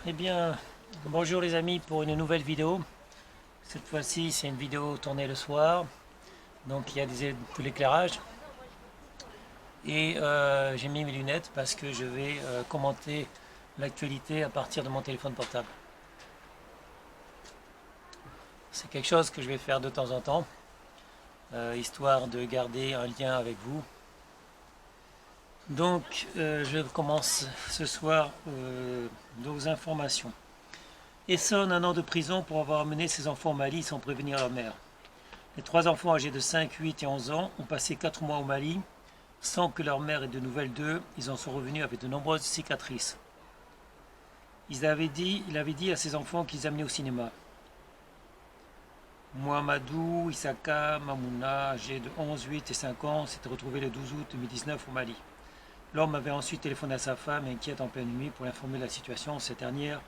Eh bien, bonjour les amis pour une nouvelle vidéo. Cette fois-ci, c'est une vidéo tournée le soir, donc il y a de l'éclairage. Et j'ai mis mes lunettes parce que je vais commenter l'actualité à partir de mon téléphone portable. C'est quelque chose que je vais faire de temps en temps, histoire de garder un lien avec vous. Donc, je commence ce soir nos informations. Essonne 1 an de prison pour avoir amené ses enfants au Mali sans prévenir leur mère. Les 3 enfants âgés de 5, 8 et 11 ans ont passé 4 mois au Mali sans que leur mère ait de nouvelles d'eux. Ils en sont revenus avec de nombreuses cicatrices. Il avait dit à ses enfants qu'ils amenaient au cinéma. Mohamedou Issaka Mamouna, âgé de 11, 8 et 5 ans, s'était retrouvé le 12 août 2019 au Mali. L'homme avait ensuite téléphoné à sa femme, inquiète en pleine nuit, pour l'informer de la situation. Cette dernière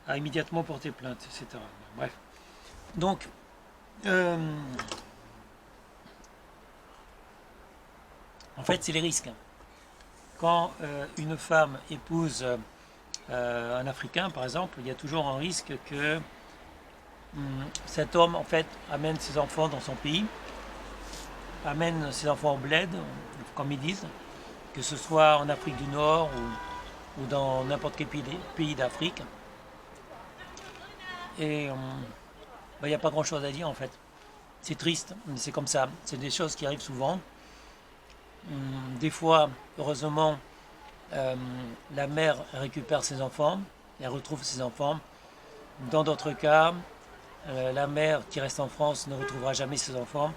a immédiatement porté plainte, etc. Bref. Donc, en fait, c'est les risques. Quand une femme épouse un Africain, par exemple, il y a toujours un risque que cet homme, en fait, amène ses enfants dans son pays, amène ses enfants au bled, comme ils disent, que ce soit en Afrique du Nord ou dans n'importe quel pays d'Afrique. Et il n'y a pas grand-chose à dire, en fait. C'est triste, mais c'est comme ça. C'est des choses qui arrivent souvent. Des fois, heureusement, la mère récupère ses enfants, elle retrouve ses enfants. Dans d'autres cas, la mère qui reste en France ne retrouvera jamais ses enfants.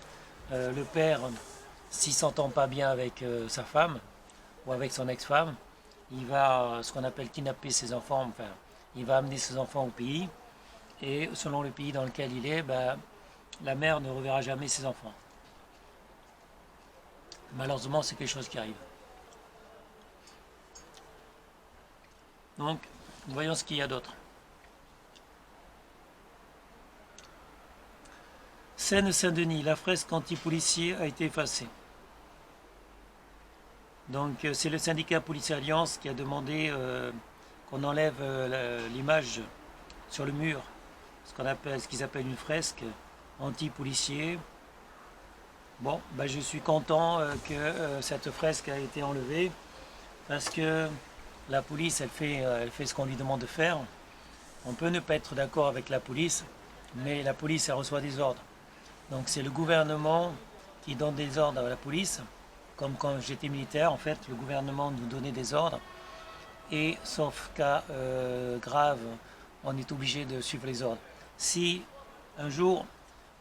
Le père, s'il s'entend pas bien avec sa femme ou avec son ex-femme, il va ce qu'on appelle kidnapper ses enfants. Enfin, il va amener ses enfants au pays. Et selon le pays dans lequel il est, la mère ne reverra jamais ses enfants. Malheureusement, c'est quelque chose qui arrive. Donc, voyons ce qu'il y a d'autre. Seine-Saint-Denis, la fresque anti-policier a été effacée. Donc, c'est le syndicat Police Alliance qui a demandé qu'on enlève l'image sur le mur, ce qu'ils appellent une fresque anti-policier. Bon, je suis content que cette fresque a été enlevée parce que la police, elle fait ce qu'on lui demande de faire. On peut ne pas être d'accord avec la police, mais la police, elle reçoit des ordres. Donc c'est le gouvernement qui donne des ordres à la police, comme quand j'étais militaire, en fait, le gouvernement nous donnait des ordres. Et sauf cas grave, on est obligé de suivre les ordres. Si un jour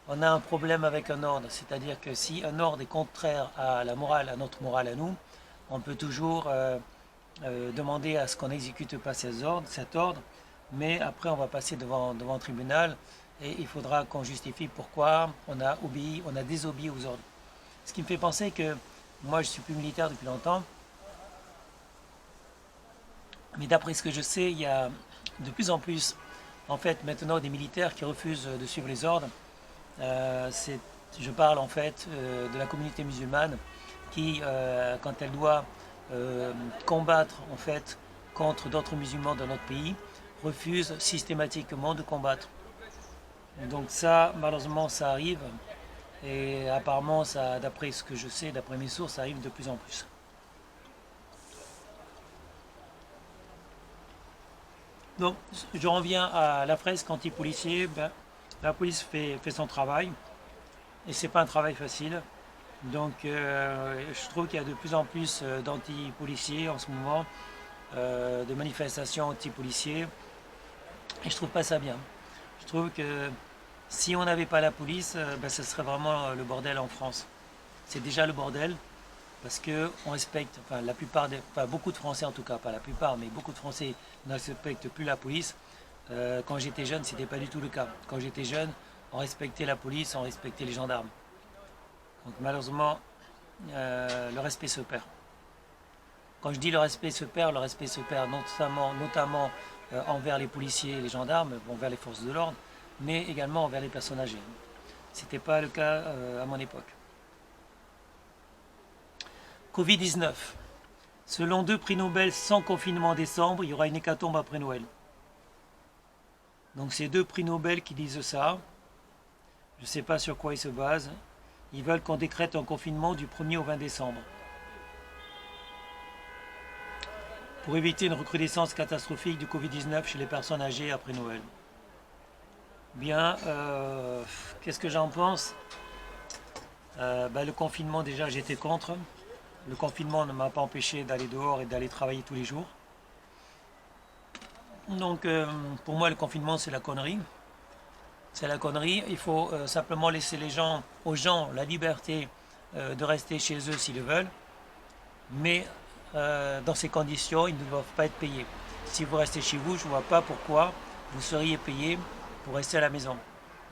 on a un problème avec un ordre, c'est-à-dire que si un ordre est contraire à la morale, à notre morale à nous, on peut toujours demander à ce qu'on n'exécute pas cet ordre, mais après on va passer devant un tribunal et il faudra qu'on justifie pourquoi on a désobéi aux ordres. Ce qui me fait penser que moi je suis plus militaire depuis longtemps, mais d'après ce que je sais, il y a de plus en plus en fait maintenant des militaires qui refusent de suivre les ordres. Je parle en fait de la communauté musulmane qui, quand elle doit combattre en fait contre d'autres musulmans dans notre pays, refuse systématiquement de combattre. Donc ça, malheureusement, ça arrive. Et apparemment, ça, d'après ce que je sais, d'après mes sources, ça arrive de plus en plus. Donc, je reviens à la fresque anti-policier. La police fait son travail. Et c'est pas un travail facile. Donc, je trouve qu'il y a de plus en plus d'anti-policiers en ce moment, de manifestations anti-policiers. Et je trouve pas ça bien. Je trouve que si on n'avait pas la police, ce serait vraiment le bordel en France. C'est déjà le bordel parce que on respecte, enfin la plupart beaucoup de Français en tout cas, pas la plupart, mais beaucoup de Français ne respectent plus la police. Quand j'étais jeune, c'était pas du tout le cas. Quand j'étais jeune, on respectait la police, on respectait les gendarmes. Donc malheureusement, le respect se perd. Quand je dis le respect se perd notamment envers les policiers et les gendarmes, envers les forces de l'ordre, mais également envers les personnes âgées. Ce n'était pas le cas à mon époque. Covid-19. Selon 2 prix Nobel sans confinement en décembre, il y aura une hécatombe après Noël. Donc c'est 2 prix Nobel qui disent ça. Je ne sais pas sur quoi ils se basent. Ils veulent qu'on décrète un confinement du 1er au 20 décembre. Pour éviter une recrudescence catastrophique du Covid-19 chez les personnes âgées après Noël. Bien, qu'est-ce que j'en pense? Le confinement, déjà, j'étais contre. Le confinement ne m'a pas empêché d'aller dehors et d'aller travailler tous les jours. Donc, pour moi, le confinement, c'est la connerie. C'est la connerie. Il faut simplement laisser aux gens la liberté de rester chez eux s'ils le veulent. Mais dans ces conditions, ils ne doivent pas être payés. Si vous restez chez vous, je ne vois pas pourquoi vous seriez payé pour rester à la maison.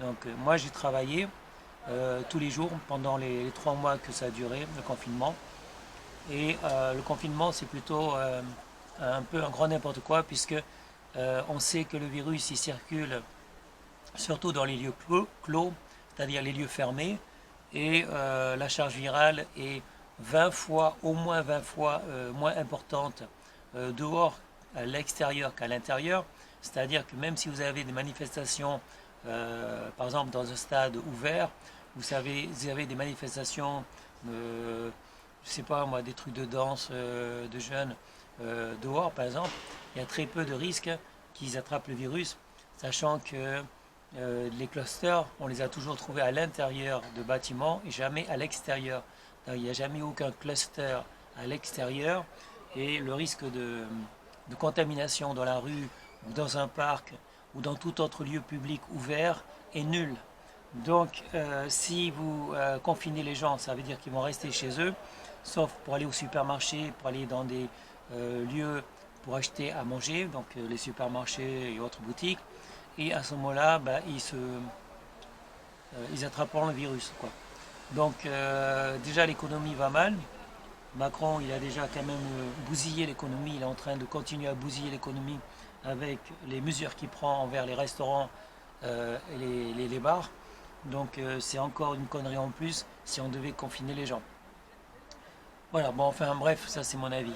Donc, moi, j'ai travaillé tous les jours pendant les 3 mois que ça a duré, le confinement. Et le confinement, c'est plutôt un peu un grand n'importe quoi, puisque on sait que le virus il circule surtout dans les lieux clos, c'est-à-dire les lieux fermés, et la charge virale est 20 fois, au moins 20 fois moins importante dehors à l'extérieur qu'à l'intérieur. C'est-à-dire que même si vous avez des manifestations, par exemple dans un stade ouvert, vous avez des manifestations, je sais pas moi, des trucs de danse de jeunes dehors par exemple, il y a très peu de risques qu'ils attrapent le virus, sachant que les clusters, on les a toujours trouvés à l'intérieur de bâtiments et jamais à l'extérieur. Il n'y a jamais aucun cluster à l'extérieur et le risque de contamination dans la rue ou dans un parc ou dans tout autre lieu public ouvert est nul. Donc si vous confinez les gens, ça veut dire qu'ils vont rester chez eux, sauf pour aller au supermarché, pour aller dans des lieux pour acheter à manger, donc les supermarchés et autres boutiques. Et à ce moment-là, ils attraperont le virus, quoi. Donc déjà l'économie va mal. Macron, il a déjà quand même bousillé l'économie, il est en train de continuer à bousiller l'économie avec les mesures qu'il prend envers les restaurants et les bars. Donc c'est encore une connerie en plus si on devait confiner les gens. Voilà, bon enfin bref, ça c'est mon avis.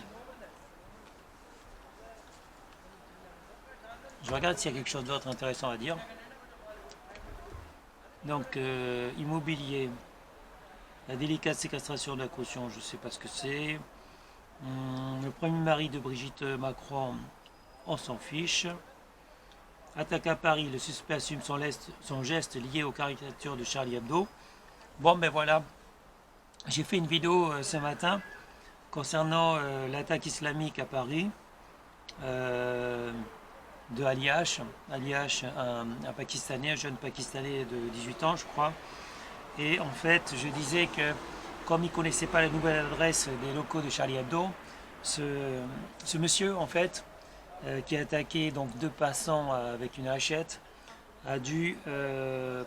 Je regarde s'il y a quelque chose d'autre intéressant à dire. Donc immobilier, la délicate séquestration de la caution, je ne sais pas ce que c'est. Le premier mari de Brigitte Macron, on s'en fiche. Attaque à Paris, le suspect assume son geste lié aux caricatures de Charlie Hebdo. Bon ben voilà, j'ai fait une vidéo ce matin concernant l'attaque islamique à Paris de Ali H, un Pakistanais, un jeune Pakistanais de 18 ans je crois. Et en fait je disais que comme il ne connaissait pas la nouvelle adresse des locaux de Charlie Hebdo, ce monsieur en fait qui a attaqué donc 2 passants avec une hachette a dû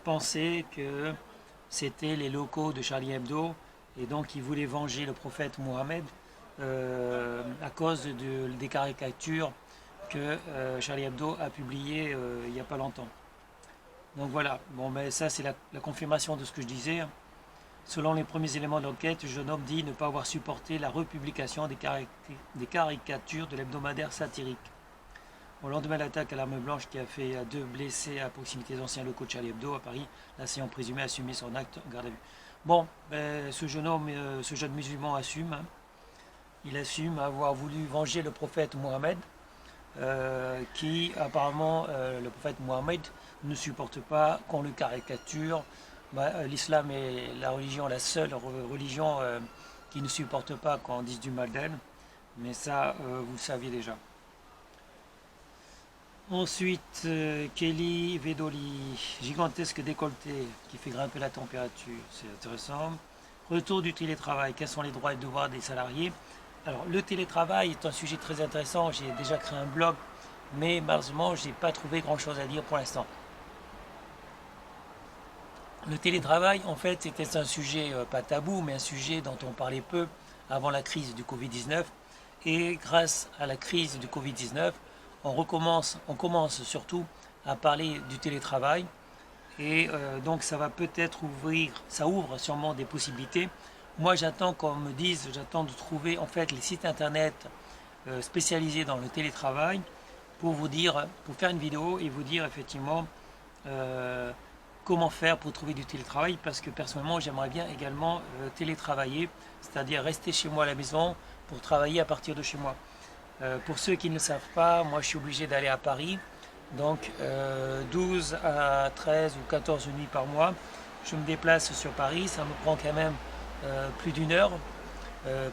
penser que c'était les locaux de Charlie Hebdo et donc il voulait venger le prophète Mohammed à cause des caricatures que Charlie Hebdo a publiées il n'y a pas longtemps. Donc voilà, bon mais ça c'est la confirmation de ce que je disais. Selon les premiers éléments de l'enquête, le jeune homme dit ne pas avoir supporté la republication des caricatures de l'hebdomadaire satirique. Au lendemain de l'attaque à l'arme blanche qui a fait 2 blessés à proximité des anciens locaux de Charlie Hebdo à Paris, l'assaillant présumé a assumé son acte en garde à vue. Bon, ce jeune homme, ce jeune musulman assume. Il assume avoir voulu venger le prophète Mohammed, qui apparemment, le prophète Mohammed ne supporte pas qu'on le caricature. L'islam est la seule religion qui ne supporte pas qu'on dise du mal d'elle. Mais ça, vous le saviez déjà. Ensuite, Kelly Vedoli, gigantesque décolleté qui fait grimper la température, c'est intéressant. Retour du télétravail, quels sont les droits et devoirs des salariés? Alors, le télétravail est un sujet très intéressant, j'ai déjà créé un blog, mais malheureusement, je n'ai pas trouvé grand-chose à dire pour l'instant. Le télétravail, en fait, c'était un sujet pas tabou, mais un sujet dont on parlait peu avant la crise du Covid-19. Et grâce à la crise du Covid-19, on commence surtout à parler du télétravail. Et donc ça va peut-être ça ouvre sûrement des possibilités. Moi j'attends qu'on me dise, j'attends de trouver en fait les sites internet spécialisés dans le télétravail pour vous dire, pour faire une vidéo et vous dire effectivement comment faire pour trouver du télétravail, parce que personnellement j'aimerais bien également télétravailler, c'est-à-dire rester chez moi à la maison pour travailler à partir de chez moi. Pour ceux qui ne le savent pas, moi je suis obligé d'aller à Paris, donc 12 à 13 ou 14 nuits par mois. Je me déplace sur Paris, ça me prend quand même plus d'une heure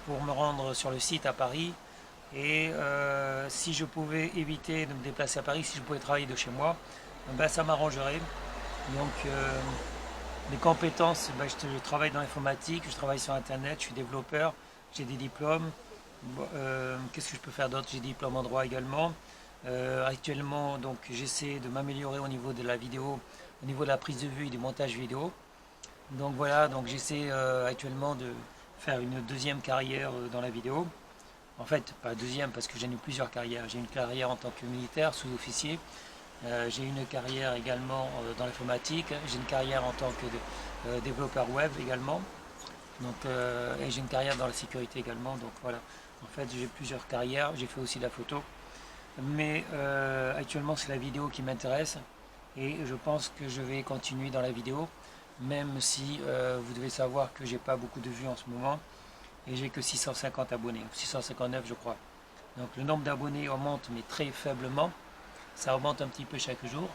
pour me rendre sur le site à Paris. Et si je pouvais éviter de me déplacer à Paris, si je pouvais travailler de chez moi, ben, ça m'arrangerait. Donc mes compétences, ben, je travaille dans l'informatique, je travaille sur internet, je suis développeur, j'ai des diplômes. Qu'est-ce que je peux faire d'autre? J'ai des diplômes en droit également. Actuellement, donc j'essaie de m'améliorer au niveau de la vidéo, au niveau de la prise de vue et du montage vidéo. Donc voilà, donc j'essaie actuellement de faire une deuxième carrière dans la vidéo. En fait, pas deuxième parce que j'ai eu plusieurs carrières. J'ai une carrière en tant que militaire, sous-officier. J'ai une carrière également dans l'informatique. J'ai une carrière en tant que développeur web également. Donc, et j'ai une carrière dans la sécurité également. Donc voilà, en fait j'ai plusieurs carrières. J'ai fait aussi de la photo. Mais actuellement c'est la vidéo qui m'intéresse. Et je pense que je vais continuer dans la vidéo. Même si vous devez savoir que j'ai pas beaucoup de vues en ce moment. Et j'ai que 650 abonnés, 659 je crois. Donc le nombre d'abonnés augmente mais très faiblement. Ça augmente un petit peu chaque jour.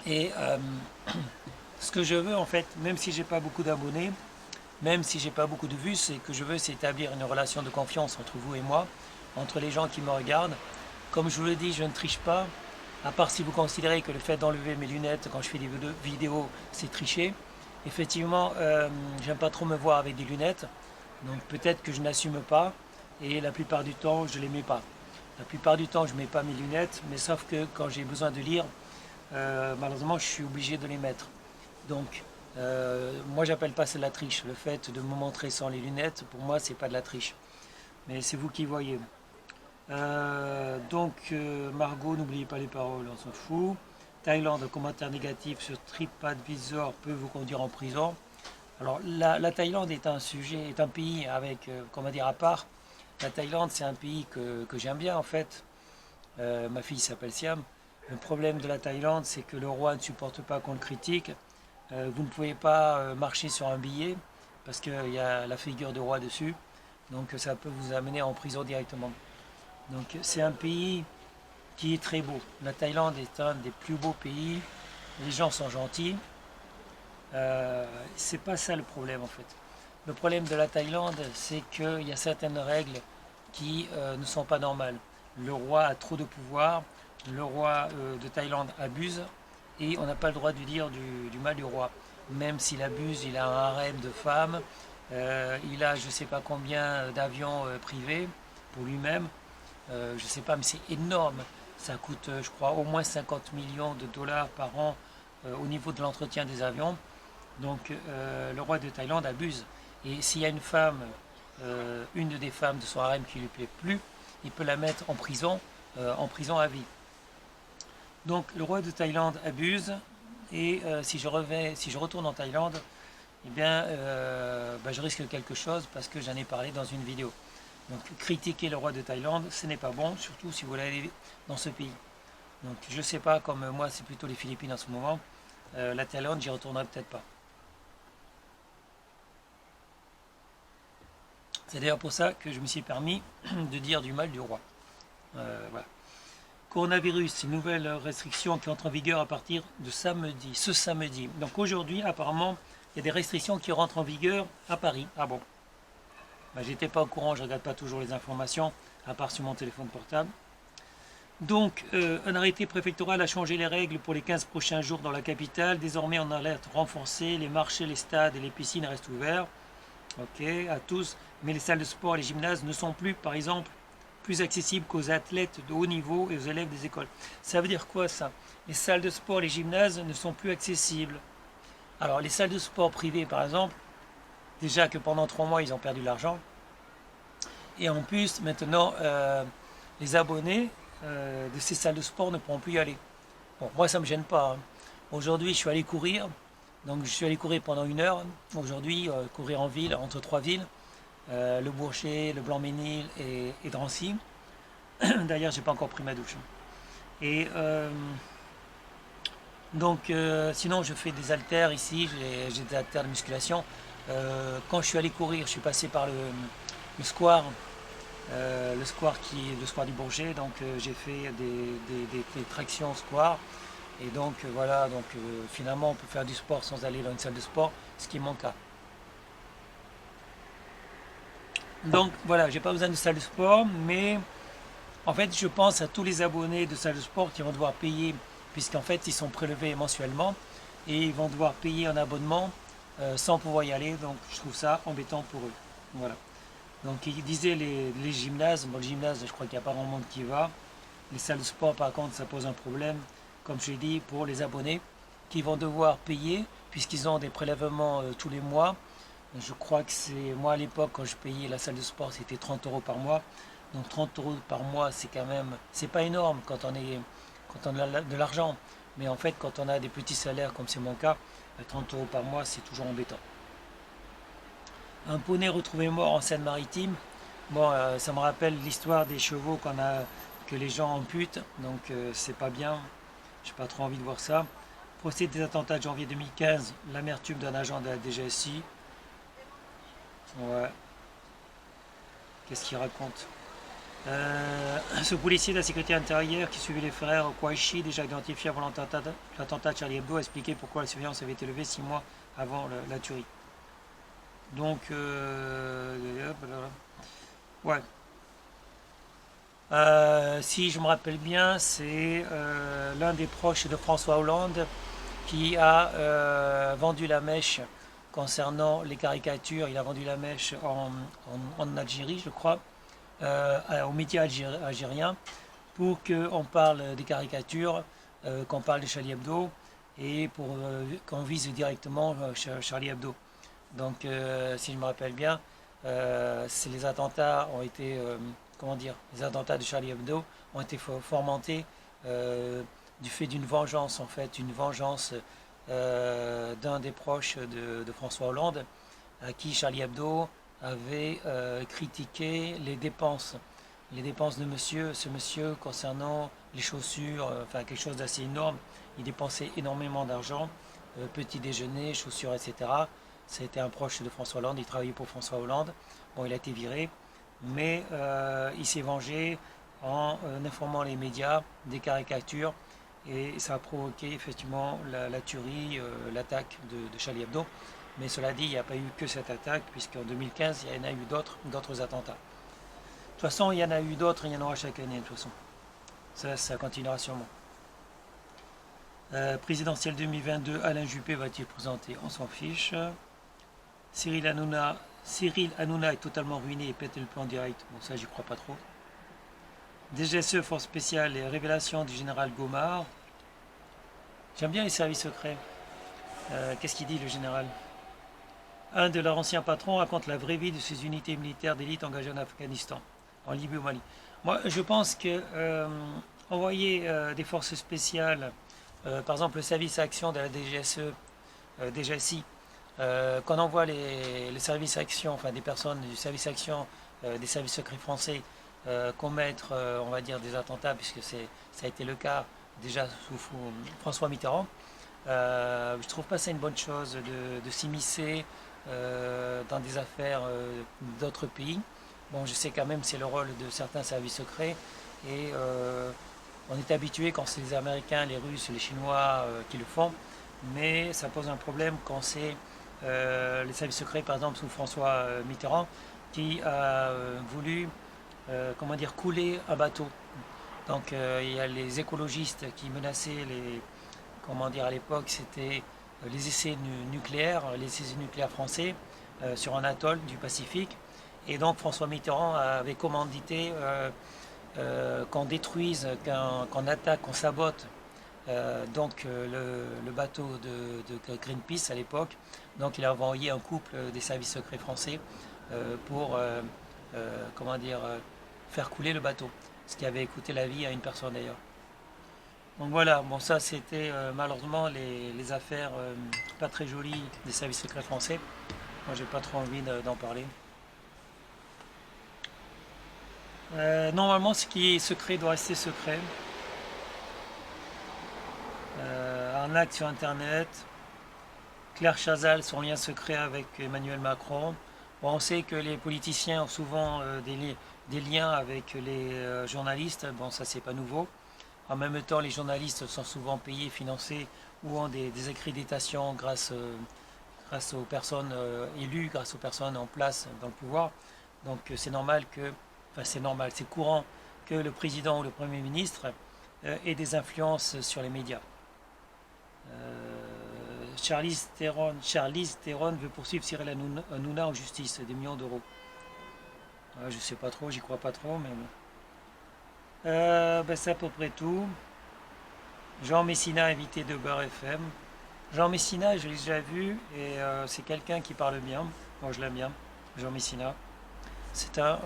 Et ce que je veux en fait, même si j'ai pas beaucoup d'abonnés, même si j'ai pas beaucoup de vues, c'est que je veux c'est établir une relation de confiance entre vous et moi, entre les gens qui me regardent. Comme je vous le dis, je ne triche pas, à part si vous considérez que le fait d'enlever mes lunettes quand je fais des vidéos, c'est tricher. Effectivement, j'aime pas trop me voir avec des lunettes, donc peut-être que je n'assume pas, et la plupart du temps, je les mets pas. La plupart du temps, je mets pas mes lunettes, mais sauf que quand j'ai besoin de lire, malheureusement, je suis obligé de les mettre. Donc, moi, j'appelle pas ça de la triche. Le fait de me montrer sans les lunettes, pour moi, c'est pas de la triche. Mais c'est vous qui voyez. Margot, n'oubliez pas les paroles, on s'en fout. Thaïlande, commentaire négatif sur TripAdvisor peut vous conduire en prison. Alors la Thaïlande est un sujet, est un pays avec, comment dire, à part. La Thaïlande, c'est un pays que j'aime bien en fait. Ma fille s'appelle Siam. Le problème de la Thaïlande, c'est que le roi ne supporte pas qu'on le critique. Vous ne pouvez pas marcher sur un billet parce qu'il y a la figure du roi dessus. Donc ça peut vous amener en prison directement. Donc c'est un pays qui est très beau. La Thaïlande est un des plus beaux pays. Les gens sont gentils. C'est pas ça le problème en fait. Le problème de la Thaïlande, c'est qu'il y a certaines règles qui ne sont pas normales. Le roi a trop de pouvoir. Le roi de Thaïlande abuse et on n'a pas le droit de dire du mal du roi. Même s'il abuse, il a un harem de femmes. Il a je ne sais pas combien d'avions privés pour lui-même. Je ne sais pas, mais c'est énorme. Ça coûte, je crois, au moins 50 millions de dollars par an au niveau de l'entretien des avions. Donc le roi de Thaïlande abuse. Et s'il y a une femme, une des femmes de son harem qui ne lui plaît plus, il peut la mettre en prison à vie. Donc le roi de Thaïlande abuse. Et si je retourne en Thaïlande, eh bien, je risque quelque chose parce que j'en ai parlé dans une vidéo. Donc critiquer le roi de Thaïlande, ce n'est pas bon, surtout si vous allez dans ce pays. Donc je ne sais pas, comme moi c'est plutôt les Philippines en ce moment, la Thaïlande j'y retournerai peut-être pas. C'est d'ailleurs pour ça que je me suis permis de dire du mal du roi. Voilà. Coronavirus, une nouvelle restriction qui entre en vigueur à partir de ce samedi. Donc aujourd'hui apparemment il y a des restrictions qui rentrent en vigueur à Paris. Ah bon? J'étais pas au courant, je regarde pas toujours les informations, à part sur mon téléphone portable. Donc, un arrêté préfectoral a changé les règles pour les 15 prochains jours dans la capitale. Désormais, en alerte renforcée, les marchés, les stades et les piscines restent ouverts. Ok, à tous. Mais les salles de sport et les gymnases ne sont plus, par exemple, plus accessibles qu'aux athlètes de haut niveau et aux élèves des écoles. Ça veut dire quoi ça? Les salles de sport et les gymnases ne sont plus accessibles. Alors, les salles de sport privées, par exemple, déjà que pendant 3 mois, ils ont perdu de l'argent. Et en plus, maintenant, les abonnés de ces salles de sport ne pourront plus y aller. Bon, moi, ça ne me gêne pas. Hein. Aujourd'hui, je suis allé courir. Donc, je suis allé courir pendant 1 heure. Aujourd'hui, courir en ville, entre 3 villes. Le Bourget, le Blanc-Ménil et Drancy. D'ailleurs, j'ai pas encore pris ma douche. Et donc, sinon, je fais des haltères ici, j'ai des haltères de musculation. Quand je suis allé courir, je suis passé par le square, le square du Bourget. Donc, j'ai fait des tractions au square. Et donc, voilà, donc finalement, on peut faire du sport sans aller dans une salle de sport, ce qui est mon cas. Donc, voilà, j'ai pas besoin de salle de sport, mais en fait, je pense à tous les abonnés de salles de sport qui vont devoir payer, puisqu'en fait, ils sont prélevés mensuellement et ils vont devoir payer un abonnement sans pouvoir y aller. Donc, je trouve ça embêtant pour eux. Voilà. Donc, il disait les gymnases. Bon, le gymnase, je crois qu'il n'y a pas grand monde qui va. Les salles de sport, par contre, ça pose un problème, comme je l'ai dit, pour les abonnés qui vont devoir payer, puisqu'ils ont des prélèvements tous les mois. Je crois que c'est moi à l'époque quand je payais la salle de sport c'était 30 euros par mois. Donc 30 euros par mois c'est quand même c'est pas énorme quand on a de l'argent. Mais en fait quand on a des petits salaires comme c'est mon cas, 30 euros par mois c'est toujours embêtant. Un poney retrouvé mort en Seine-Maritime. Bon ça me rappelle l'histoire des chevaux que les gens amputent. Donc c'est pas bien. J'ai pas trop envie de voir ça. Procès des attentats de janvier 2015, l'amertume d'un agent de la DGSI. Ouais, qu'est-ce qu'il raconte? Ce policier de la sécurité intérieure qui suivait les frères Kouachi, déjà identifiés avant l'attentat de Charlie Hebdo, a expliqué pourquoi la surveillance avait été levée 6 mois avant la tuerie. Donc, ouais. Si je me rappelle bien, c'est l'un des proches de François Hollande qui a vendu la mèche concernant les caricatures. Il a vendu la mèche en Algérie, je crois, aux médias algériens pour qu'on parle des caricatures, qu'on parle de Charlie Hebdo et pour qu'on vise directement Charlie Hebdo. Donc, si je me rappelle bien, les attentats ont été, comment dire, les attentats de Charlie Hebdo ont été fomentés du fait d'une vengeance, en fait, une vengeance d'un des proches de François Hollande, à qui Charlie Hebdo avait critiqué les dépenses de ce monsieur concernant les chaussures, enfin quelque chose d'assez énorme. Il dépensait énormément d'argent, petit déjeuner, chaussures, etc. C'était un proche de François Hollande, il travaillait pour François Hollande. Bon, il a été viré, mais il s'est vengé en informant les médias des caricatures et ça a provoqué effectivement la tuerie, l'attaque de Charlie Hebdo. Mais cela dit, il n'y a pas eu que cette attaque, puisqu'en 2015, il y en a eu d'autres attentats. De toute façon, il y en a eu d'autres, il y en aura chaque année, de toute façon. Ça continuera sûrement. Présidentielle 2022, Alain Juppé va-t-il présenter? On s'en fiche. Cyril Hanouna est totalement ruiné et pète le plan direct. Bon, ça, j'y crois pas trop. DGSE, force spéciale et révélation du général Gomard. J'aime bien les services secrets. Qu'est-ce qu'il dit, le général? Un de leurs anciens patrons raconte la vraie vie de ces unités militaires d'élite engagées en Afghanistan, en Libye ou au Mali. Moi, je pense que envoyer des forces spéciales, par exemple le service action de la DGSE, DGSI, qu'on envoie les services action, enfin des personnes du service action des services secrets français commettre, on va dire, des attentats, puisque ça a été le cas déjà sous François Mitterrand. Je trouve pas ça une bonne chose de s'immiscer dans des affaires d'autres pays. Bon, je sais quand même c'est le rôle de certains services secrets et on est habitué quand c'est les Américains, les Russes, les Chinois qui le font, mais ça pose un problème quand c'est les services secrets, par exemple sous François Mitterrand, qui a voulu, comment dire, couler un bateau. Donc il y a les écologistes qui menaçaient comment dire, à l'époque, c'était les essais nucléaires, les essais nucléaires français sur un atoll du Pacifique. Et donc François Mitterrand avait commandité qu'on détruise, qu'on attaque, qu'on sabote le bateau de Greenpeace à l'époque. Donc il a envoyé un couple des services secrets français pour comment dire, faire couler le bateau. Ce qui avait coûté la vie à une personne d'ailleurs. Donc voilà, bon ça c'était malheureusement les affaires pas très jolies des services secrets français. Moi j'ai pas trop envie d'en parler. Normalement, ce qui est secret doit rester secret. Arnaque sur Internet. Claire Chazal, son lien secret avec Emmanuel Macron. Bon, on sait que les politiciens ont souvent des liens avec les journalistes. Bon, ça, c'est pas nouveau. En même temps, les journalistes sont souvent payés, financés ou ont des accréditations grâce aux personnes élues, grâce aux personnes en place dans le pouvoir. Donc c'est normal que, enfin c'est normal, c'est courant que le président ou le premier ministre ait des influences sur les médias. Charlize Theron veut poursuivre Cyril Hanouna en justice, des millions d'euros. Je sais pas trop, j'y crois pas trop, mais bon. Ben, c'est à peu près tout. Jean Messina, invité de Beurre FM. Jean Messina, je l'ai déjà vu et c'est quelqu'un qui parle bien. Moi, je l'aime bien, Jean Messina. C'est un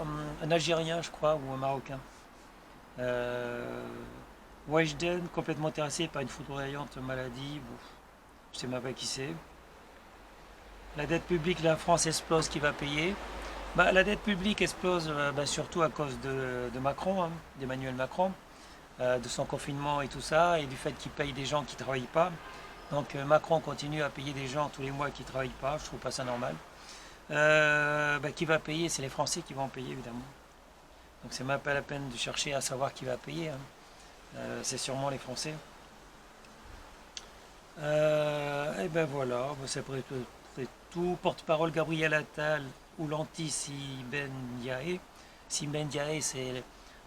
Algérien, je crois, ou un Marocain. Euh, Weshden, complètement terrassé par une foudroyante maladie. Bon, je sais même pas qui c'est. La dette publique de la France explose, qui va payer? Bah, la dette publique explose bah, surtout à cause de Macron, hein, d'Emmanuel Macron, de son confinement et tout ça, et du fait qu'il paye des gens qui ne travaillent pas. Donc Macron continue à payer des gens tous les mois qui ne travaillent pas, je trouve pas ça normal. Bah, qui va payer? C'est les Français qui vont payer évidemment. Donc c'est même pas la peine de chercher à savoir qui va payer, hein. C'est sûrement les Français. Et ben voilà, bah, c'est près tout. Porte-parole Gabriel Attal ou l'anti-Siben Diaye. Siben Diaye, c'est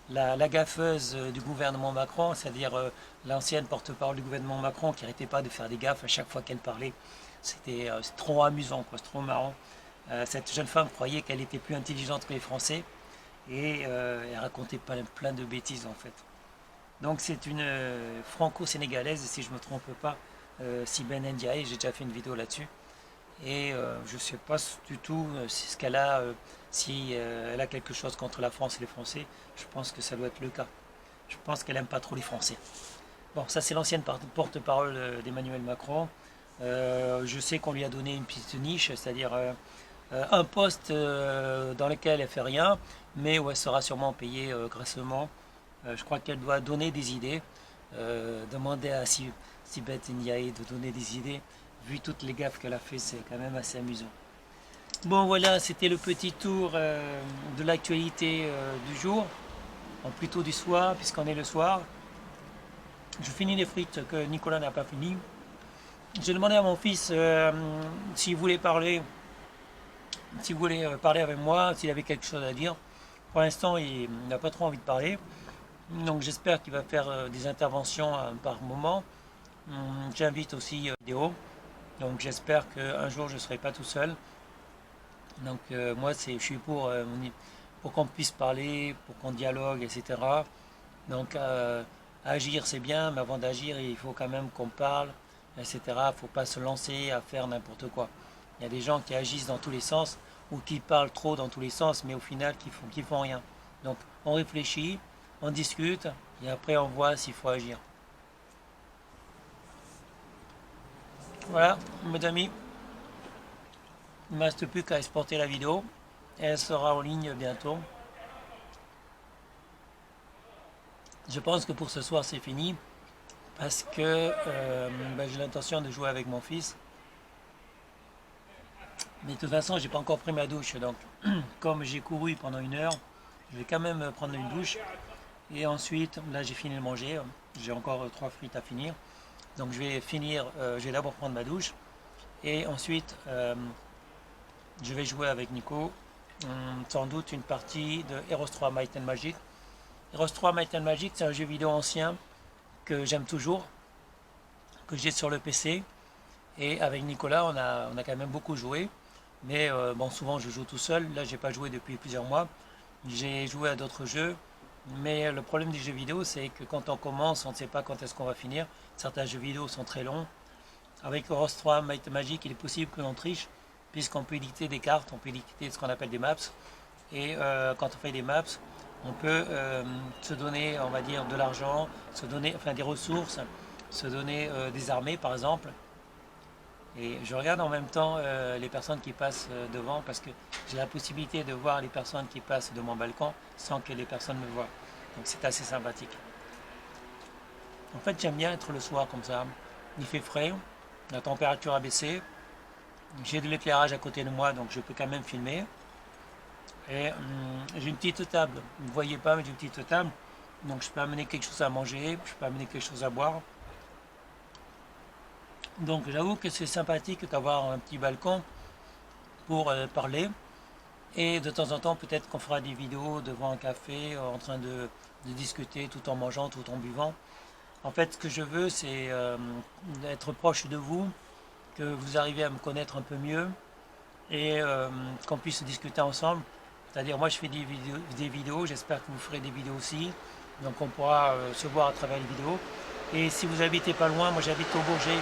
la gaffeuse du gouvernement Macron, c'est-à-dire l'ancienne porte-parole du gouvernement Macron qui n'arrêtait pas de faire des gaffes à chaque fois qu'elle parlait. C'était trop amusant, quoi, c'est trop marrant. Cette jeune femme croyait qu'elle était plus intelligente que les Français et elle racontait plein de bêtises en fait. Donc c'est une franco-sénégalaise, si je ne me trompe pas, Siben Ndiaye, j'ai déjà fait une vidéo là-dessus. Et je ne sais pas du tout si ce qu'elle a, si elle a quelque chose contre la France et les Français. Je pense que ça doit être le cas. Je pense qu'elle n'aime pas trop les Français. Bon, ça c'est l'ancienne porte-parole d'Emmanuel Macron. Je sais qu'on lui a donné une petite niche, c'est-à-dire un poste dans lequel elle fait rien, mais où elle sera sûrement payée grassement. Je crois qu'elle doit donner des idées. Demander à Sibeth Ndiaye de donner des idées. Vu toutes les gaffes qu'elle a fait, c'est quand même assez amusant. Bon voilà, c'était le petit tour de l'actualité du jour, ou plutôt du soir, puisqu'on est le soir. Je finis les frites que Nicolas n'a pas fini. J'ai demandé à mon fils s'il voulait parler, s'il voulait parler avec moi, s'il avait quelque chose à dire. Pour l'instant, il n'a pas trop envie de parler. Donc j'espère qu'il va faire des interventions par moment. J'invite aussi vidéo. Donc j'espère qu'un jour je ne serai pas tout seul. Donc moi je suis pour qu'on puisse parler, pour qu'on dialogue, etc. Donc agir c'est bien, mais avant d'agir il faut quand même qu'on parle, etc. Il ne faut pas se lancer à faire n'importe quoi. Il y a des gens qui agissent dans tous les sens ou qui parlent trop dans tous les sens, mais au final qui font rien. Donc on réfléchit, on discute et après on voit s'il faut agir. Voilà, mes amis, il ne me reste plus qu'à exporter la vidéo. Elle sera en ligne bientôt. Je pense que pour ce soir c'est fini parce que j'ai l'intention de jouer avec mon fils. Mais de toute façon, j'ai pas encore pris ma douche. Donc, comme j'ai couru pendant 1 heure, je vais quand même prendre une douche. Et ensuite, là j'ai fini de manger. J'ai encore 3 frites à finir. Donc je vais finir, je vais d'abord prendre ma douche. Et ensuite, je vais jouer avec Nico. Sans doute une partie de Heroes 3 Might and Magic. Heroes 3 Might and Magic, c'est un jeu vidéo ancien que j'aime toujours, que j'ai sur le PC. Et avec Nicolas, on a quand même beaucoup joué. Mais bon, souvent je joue tout seul. Là, j'ai pas joué depuis plusieurs mois. J'ai joué à d'autres jeux. Mais le problème des jeux vidéo, c'est que quand on commence, on ne sait pas quand est-ce qu'on va finir. Certains jeux vidéo sont très longs. Avec Heroes 3 Might and Magic, il est possible que l'on triche, puisqu'on peut éditer des cartes, on peut éditer ce qu'on appelle des maps. Et quand on fait des maps, on peut se donner, on va dire, de l'argent, se donner, enfin des ressources, se donner des armées par exemple. Et je regarde en même temps les personnes qui passent devant parce que j'ai la possibilité de voir les personnes qui passent de mon balcon sans que les personnes me voient. Donc c'est assez sympathique. En fait, j'aime bien être le soir comme ça. Il fait frais, la température a baissé, j'ai de l'éclairage à côté de moi, donc je peux quand même filmer. Et j'ai une petite table, vous ne voyez pas, mais j'ai une petite table. Donc je peux amener quelque chose à manger, je peux amener quelque chose à boire. Donc j'avoue que c'est sympathique d'avoir un petit balcon pour parler. Et de temps en temps, peut-être qu'on fera des vidéos devant un café, en train de discuter tout en mangeant, tout en buvant. En fait, ce que je veux, c'est être proche de vous, que vous arriviez à me connaître un peu mieux et qu'on puisse discuter ensemble. C'est-à-dire, moi, je fais des vidéos, j'espère que vous ferez des vidéos aussi. Donc, on pourra se voir à travers les vidéos. Et si vous habitez pas loin, moi, j'habite au Bourget.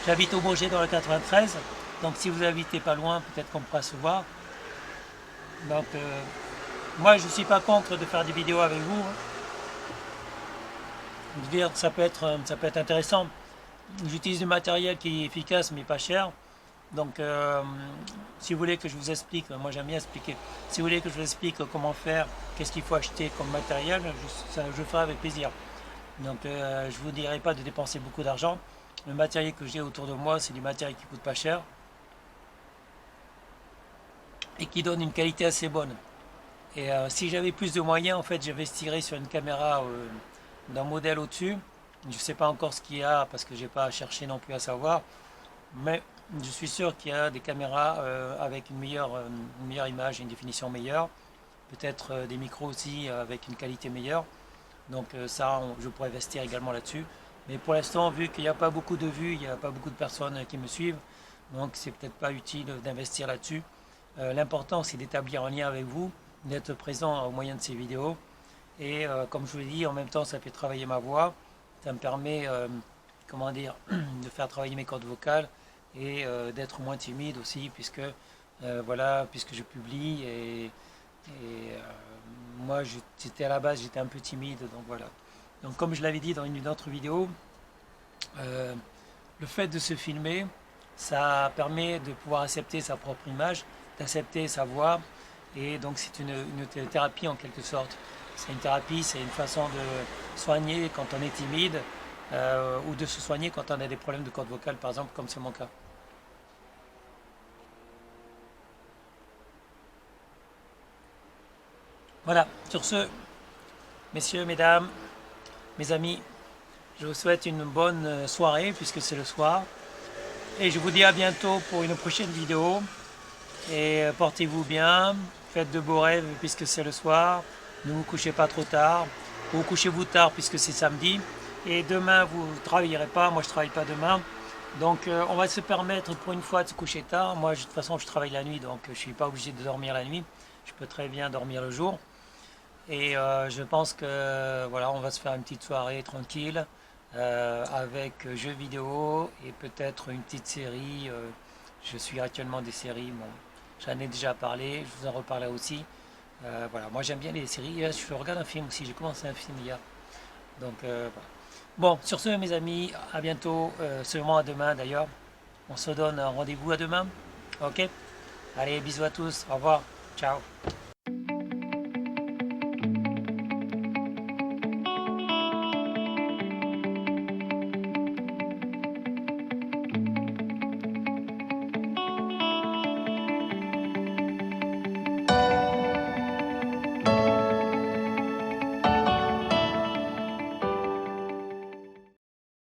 J'habite au Bourget dans le 93. Donc, si vous habitez pas loin, peut-être qu'on pourra se voir. Donc, moi, je ne suis pas contre de faire des vidéos avec vous. Hein. Je veux dire, ça peut être intéressant. J'utilise du matériel qui est efficace mais pas cher. Donc, si vous voulez que je vous explique, moi j'aime bien expliquer. Si vous voulez que je vous explique comment faire, qu'est-ce qu'il faut acheter comme matériel, je ferai avec plaisir. Donc, je ne vous dirai pas de dépenser beaucoup d'argent. Le matériel que j'ai autour de moi, c'est du matériel qui coûte pas cher et qui donne une qualité assez bonne. Et si j'avais plus de moyens, en fait, j'investirais sur une caméra d'un modèle au-dessus. Je ne sais pas encore ce qu'il y a parce que j'ai pas cherché non plus à savoir. Mais je suis sûr qu'il y a des caméras avec une meilleure image, une définition meilleure. Peut-être des micros aussi avec une qualité meilleure. Donc ça, je pourrais investir également là-dessus. Mais pour l'instant, vu qu'il n'y a pas beaucoup de vues, il n'y a pas beaucoup de personnes qui me suivent, donc c'est peut-être pas utile d'investir là-dessus. L'important, c'est d'établir un lien avec vous, d'être présent au moyen de ces vidéos. Et comme je vous l'ai dit, en même temps, ça fait travailler ma voix. Ça me permet, comment dire, de faire travailler mes cordes vocales et d'être moins timide aussi, puisque voilà, puisque je publie et moi, j'étais à la base, j'étais un peu timide, donc voilà. Donc comme je l'avais dit dans une autre vidéo, le fait de se filmer, ça permet de pouvoir accepter sa propre image, d'accepter sa voix, et donc c'est une thérapie en quelque sorte. C'est une thérapie, c'est une façon de soigner quand on est timide, ou de se soigner quand on a des problèmes de cordes vocales, par exemple, comme c'est mon cas. Voilà, sur ce, messieurs, mesdames, mes amis, je vous souhaite une bonne soirée puisque c'est le soir. Et je vous dis à bientôt pour une prochaine vidéo. Et portez-vous bien, faites de beaux rêves puisque c'est le soir. Ne vous couchez pas trop tard. Ou couchez-vous tard puisque c'est samedi. Et demain, vous ne travaillerez pas. Moi, je ne travaille pas demain. Donc, on va se permettre pour une fois de se coucher tard. Moi, de toute façon, je travaille la nuit, donc je ne suis pas obligé de dormir la nuit. Je peux très bien dormir le jour. Et je pense que voilà, on va se faire une petite soirée tranquille avec jeux vidéo et peut-être une petite série. Je suis actuellement des séries, bon, j'en ai déjà parlé, je vous en reparlerai aussi. Voilà, moi j'aime bien les séries. Je regarde un film aussi, j'ai commencé un film hier. Donc voilà. Bon, sur ce, mes amis, à bientôt, seulement à demain d'ailleurs. On se donne un rendez-vous à demain. Ok? Allez, bisous à tous, au revoir, ciao.